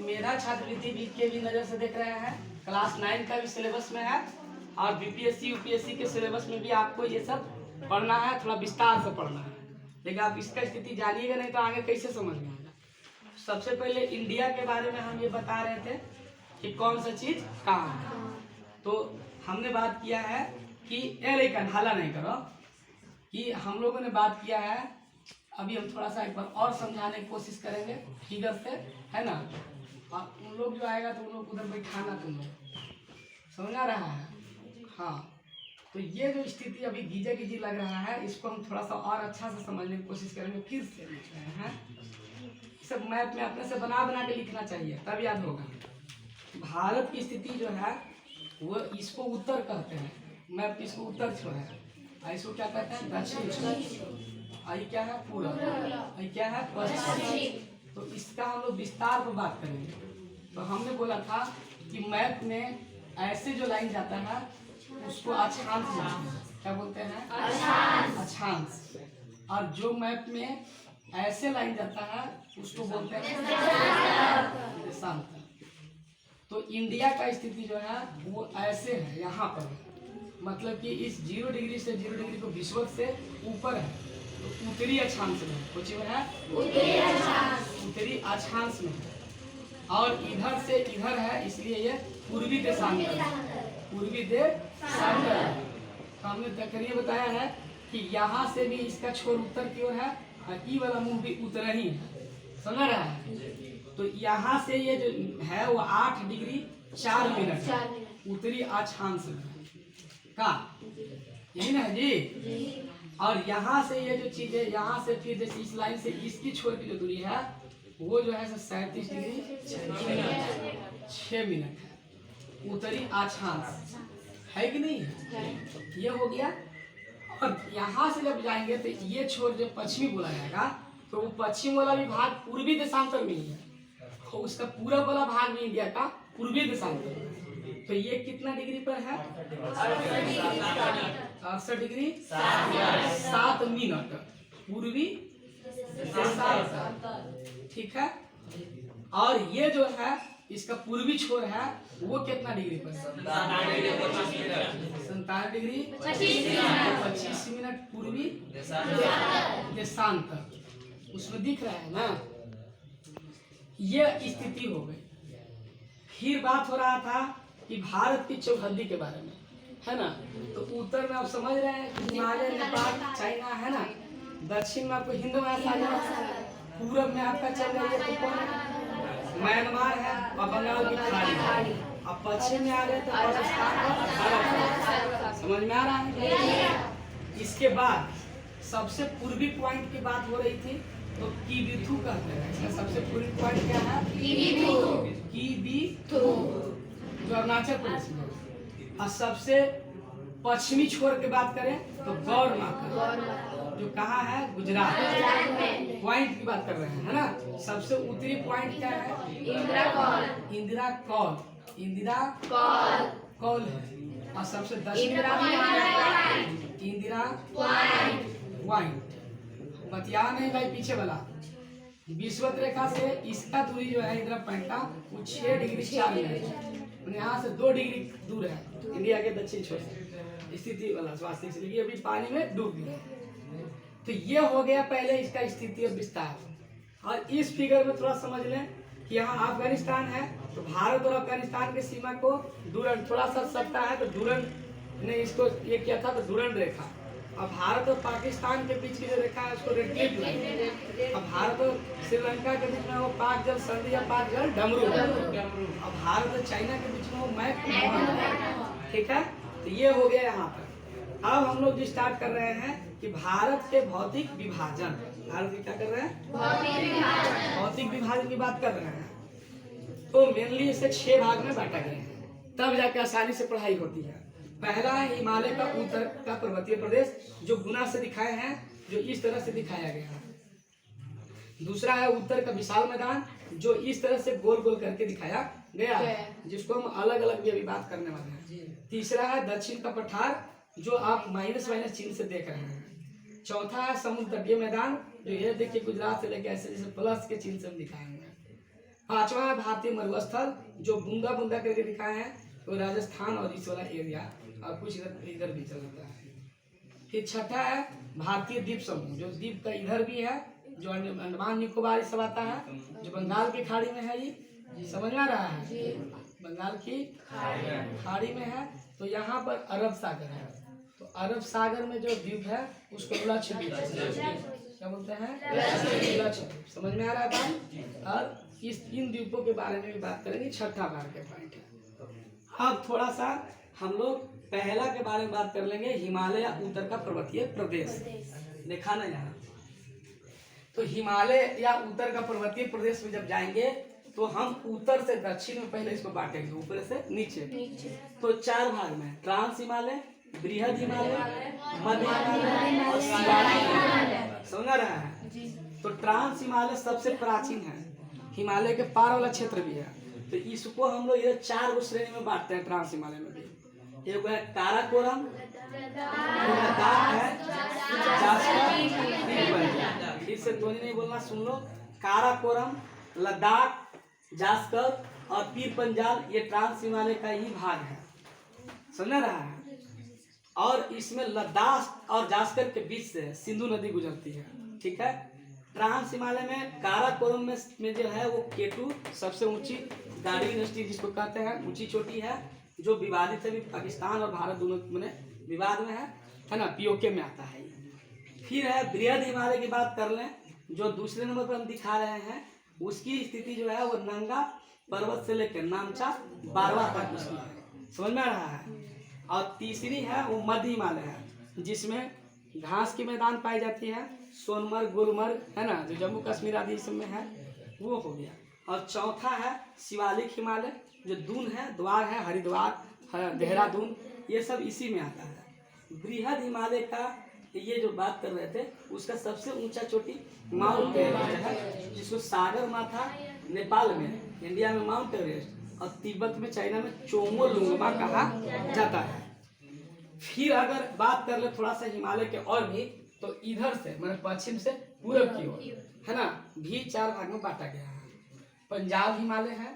मेधा छात्रवृत्ति वीक के भी नज़र से देख रहे हैं, क्लास 9 का भी सिलेबस में है और बीपीएससी यूपीएससी के सिलेबस में भी आपको ये सब पढ़ना है, थोड़ा विस्तार से पढ़ना है। लेकिन आप इसका स्थिति जानिएगा नहीं तो आगे कैसे समझ में आएगा। सबसे पहले इंडिया के बारे में हम ये बता रहे थे कि कौन सा चीज़ कहाँ है। तो हमने बात किया है कि लेकिन हल्ला नहीं करो, कि हम लोगों ने बात किया है। अभी हम थोड़ा सा एक बार और समझाने की कोशिश करेंगे फिगर से, है ना। और उन लोग जो आएगा तो उन लोग उधर बैठाना, तुम लोग समझ आ रहा है। हाँ, तो ये जो स्थिति अभी गीजे गीजी लग रहा है, इसको हम थोड़ा सा और अच्छा से समझने की कोशिश करेंगे। फिर से लिख रहे हैं, सब मैप में अपने से बना बना के लिखना चाहिए, तब याद होगा। भारत की स्थिति जो है वो इसको उत्तर कहते हैं, मैप इसको उत्तर छोड़ है, इसको क्या कहते हैं दक्षिण, आई क्या है पूरब, आई क्या है पश्चिम। तो इसका हम लोग विस्तार पर बात करेंगे। तो हमने बोला था कि मैप में ऐसे जो लाइन जाता है उसको अक्षांश बोलते हैं। क्या बोलते हैं? अक्षांश। और जो मैप में ऐसे लाइन जाता है उसको बोलते हैं देशांतर। तो इंडिया का स्थिति जो है वो ऐसे है, यहाँ पर, मतलब कि इस 0 डिग्री से 0 डिग्री को विषुवत से ऊपर है, तो उत्तरी अक्षांश में है। कुछ में है उत्तरी अक्षांश में है, और इधर से इधर है, इसलिए ये पूर्वी देशांतर है, पूर्वी देशांतर। तो हमने तकरीर बताया है कि यहाँ से भी इसका छोर उत्तर की ओर है और ई वाला मुंह भी उत्तर ही है, समझ रहा है। तो यहाँ से ये जो है वो 8 डिग्री 4 मिनट उत्तरी अक्षांश में का, यही ना जी। और यहाँ से ये जो चीज है, यहाँ से फिर जैसे इस लाइन से इसकी छोर की जो दूरी है वो जो है 37 डिग्री 6 मिनट है, उत्तरी अक्षांश है कि नहीं है। ये हो गया। और यहाँ से जब जाएंगे तो ये छोर जो पश्चिमी बोला जाएगा, तो वो पश्चिम वाला भी भाग पूर्वी देशांतर में ही है, तो उसका पूरा वाला भाग भी इंडिया का पूर्वी देशांतर। तो ये कितना डिग्री पर है? 68 डिग्री 7 मिनट पूर्वी देशांतर, ठीक है। और ये जो है इसका पूर्वी छोर है वो कितना डिग्री पर? 57 डिग्री 25 मिनट पूर्वी देशांतर, उसमें दिख रहा है ना। ये स्थिति हो गई। फिर बात हो रहा था कि भारत की चौहद्दी के बारे में, है ना। तो उत्तर में आप समझ रहे हैं कि हिमालय, नेपाल, चाइना, है ना। दक्षिण में आपको हिंद महासागर, पूरब में आपका चल रही है तो कौन है? म्यांमार है और बंगाल की खाड़ी, अब पश्चिम में आ रहे तो पाकिस्तान और भारत। समझ में आ रहा है। इसके बाद सबसे पूर्वी पॉइंट की बात हो रही थी, तो कीबीथू कहते हैं। इसका सबसे पूर्वी पॉइंट क्या है? कीबीथू, जो अरुणाचल प्रदेश में। और सबसे पश्चिमी छोर की बात करें तो गौर माता, जो कहाँ है? गुजरात पॉइंट की बात कर रहे हैं, है ना। सबसे उत्तरी पॉइंट क्या है? इंदिरा कौल है। और सबसे दक्षिणी इंदिरा पॉइंट। बतिया नहीं भाई, पीछे वाला विषुवत रेखा से इसका दूरी जो है इंदिरा पॉइंट का वो 6 डिग्री 4 मिनट, यहाँ से 2 डिग्री दूर है इंडिया के दक्षिण छोर से स्थिति वाला स्वास्थ्य, इसलिए अभी पानी में डूब गया। तो ये हो गया पहले इसका स्थिति और विस्तार। और इस फिगर में थोड़ा समझ लें कि यहाँ अफगानिस्तान है, तो भारत और अफगानिस्तान की सीमा को डूरंड थोड़ा सा सकता है, तो डूरंड ने इसको ये किया था, तो डूरंड रेखा। अब भारत और पाकिस्तान के बीच की जो रेखा है उसको रेड क्लिफ। अब भारत और श्रीलंका के बीच में वो पाक जल संधि या पाक जल डमरू। अब भारत और चाइना के बीच में वो मैप, ठीक है। तो ये हो गया यहाँ पर। अब हम लोग जो स्टार्ट कर रहे हैं कि भारत के भौतिक विभाजन, भारत की क्या कर रहे हैं? भौतिक विभाजन की बात कर रहे हैं। तो मेनली इसे 6 भाग में बांटा गया है, तब जाके आसानी से पढ़ाई होती है। पहला है हिमालय का उत्तर का पर्वतीय प्रदेश, जो गुना से दिखाए हैं, जो इस तरह से दिखाया गया है। दूसरा है उत्तर का विशाल मैदान, जो इस तरह से गोल गोल करके दिखाया गया है, जिसको हम अलग अलग भी अभी बात करने वाले हैं। तीसरा है दक्षिण का पठार, जो आप माइनस चिन्ह से देख रहे हैं। चौथा है समुद्र तटीय मैदान, जो ये देखिए गुजरात से लेकर ऐसे जैसे प्लस के चिन्ह से हम दिखाए हुए हैं। पांचवा है भारतीय मरुस्थल, जो बूंदा बूंदा करके दिखाए हैं, तो राजस्थान और इस वाला एरिया और कुछ इधर इधर भी चलता है। फिर छठा है भारतीय द्वीप समूह, जो द्वीप का इधर भी है, जो अंडमान निकोबार सब आता है, जो बंगाल की खाड़ी में है। ये समझ में आ रहा है? बंगाल की खाड़ी में है। तो यहाँ पर अरब सागर है, तो अरब सागर में जो द्वीप है उसको लक्षद्वीप क्या बोलते हैं? लक्षद्वीप। समझ में आ रहा है बात? और इन द्वीपों के बारे में भी बात करेंगे, छठा बार के पॉइंट है। अब थोड़ा सा हम लोग पहला के बारे में बात कर लेंगे, हिमालय या उत्तर का पर्वतीय प्रदेश। देखा ना यहाँ, तो हिमालय या उत्तर का पर्वतीय प्रदेश में जब जाएंगे तो हम उत्तर से दक्षिण में पहले इसको बांटेंगे, ऊपर से नीचे। तो चार भाग में, ट्रांस हिमालय, बृहद हिमालय, मध्य हिमालय और शिवालिक हिमालय। समझ रहा है? तो ट्रांस हिमालय सबसे प्राचीन है, हिमालय के पार वाला क्षेत्र भी है। तो इसको हम लोग ये चार गो श्रेणी में बांटते हैं। ट्रांस हिमालय में भी एक है काराकोरम, फिर से ध्वनि नहीं बोलना, सुन लो। काराकोरम, लद्दाख, जास्कर और पीर पंजाल, ये ट्रांस हिमालय का ही भाग है। समझ रहा है? और इसमें लद्दाख और जास्कर के बीच से सिंधु नदी गुजरती है। ठीक है। ट्रांस हिमालय में काराकोरम में जो है वो केटू सबसे ऊंची गाड़ी यूनिवर्सिटी जिसको कहते हैं, ऊंची चोटी है, जो विवादित है, पाकिस्तान और भारत दोनों में विवाद में है ना, पीओके में आता है। फिर है बृहद हिमालय की बात कर लें, जो दूसरे नंबर पर हम दिखा रहे हैं, उसकी स्थिति जो है वो नंगा पर्वत से लेकर नामचा बारवा तक उसकी है। समझ में आ रहा है? और तीसरी है वो मध्य हिमालय है, जिसमें घास की मैदान पाई जाती है, सोनमर्ग, गुलमर्ग है ना, जो जम्मू कश्मीर आदि सब में है, वो हो गया। और चौथा है शिवालिक हिमालय, जो दून है, द्वार है, हरिद्वार, देहरादून, ये सब इसी में आता है। बृहद हिमालय का ये जो बात कर रहे थे, उसका सबसे ऊंचा चोटी माउंट एवरेस्ट है, जिसको सागर माथा नेपाल में, इंडिया में माउंट एवरेस्ट और तिब्बत में, चाइना में चोमोलुंगमा कहा जाता है। फिर अगर बात कर ले थोड़ा सा हिमालय के और भी, तो इधर से मतलब पश्चिम से पूरब की ओर है ना, भी चार भाग में बांटा गया है। पंजाब हिमालय है,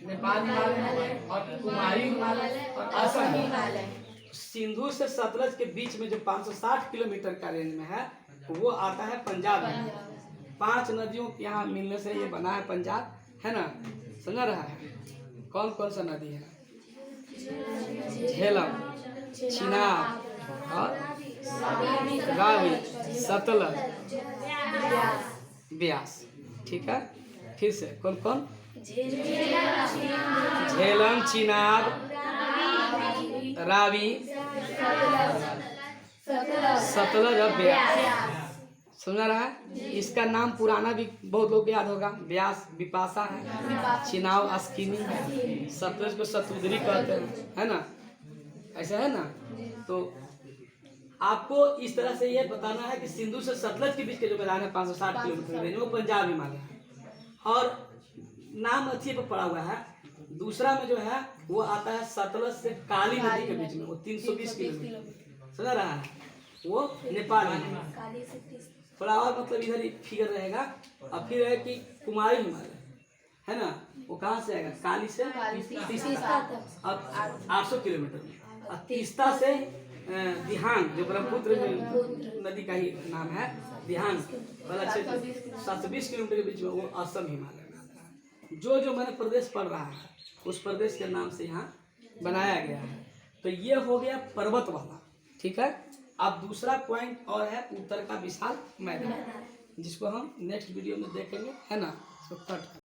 नेपाल हिमालय है, और कुमारी हिमालय और असम हिमालय। सिंधु से सतलज के बीच में जो 560 किलोमीटर का रेंज में है, वो आता है पंजाब में। 5 नदियों के यहाँ मिलने से ये बना है पंजाब, है ना। समझ रहा है? कौन कौन सा नदी है? झेलम, चिनाब और रावी, सतलज, ब्यास। ठीक है। फिर से कौन कौन? झेलम, चिनाब, रावी, सतलज और ब्यास। समझ रहा है? इसका नाम पुराना भी बहुत लोग याद होगा। ब्यास बिपाशा है, चिनाब अस्किनी है, सतलज को सतुदरी कहते हैं, है ना, ऐसा है ना। तो आपको इस तरह से ये बताना है कि सिंधु से सतलज के बीच के जो मैदान है 560 किलोमीटर रेंज, वो पंजाब हिमालय है। और नाम अच्छी पर पड़ा हुआ है। दूसरा में जो है वो आता है सतलज से काली नदी के बीच में, वो 320 किलोमीटर। समझ रहा है? वो नेपाल में थोड़ा और मतलब इधर ही फिगर रहेगा। अब फिर है कि कुमारी हिमालय है ना, वो कहाँ से आएगा? काली से तीस्ता, अब 800 किलोमीटर में। और तीस्ता से दिहांग, जो ब्रह्मपुत्र नदी का ही नाम है, दिहांग वाला क्षेत्र 720 किलोमीटर के बीच में, वो असम हिमालय में आता है। जो जो मैंने प्रदेश पढ़ रहा है उस प्रदेश के नाम से यहाँ बनाया गया है। तो ये हो गया पर्वत वाला। ठीक है। अब दूसरा पॉइंट और है उत्तर का विशाल मैदान, जिसको हम नेक्स्ट वीडियो में देखेंगे, है ना।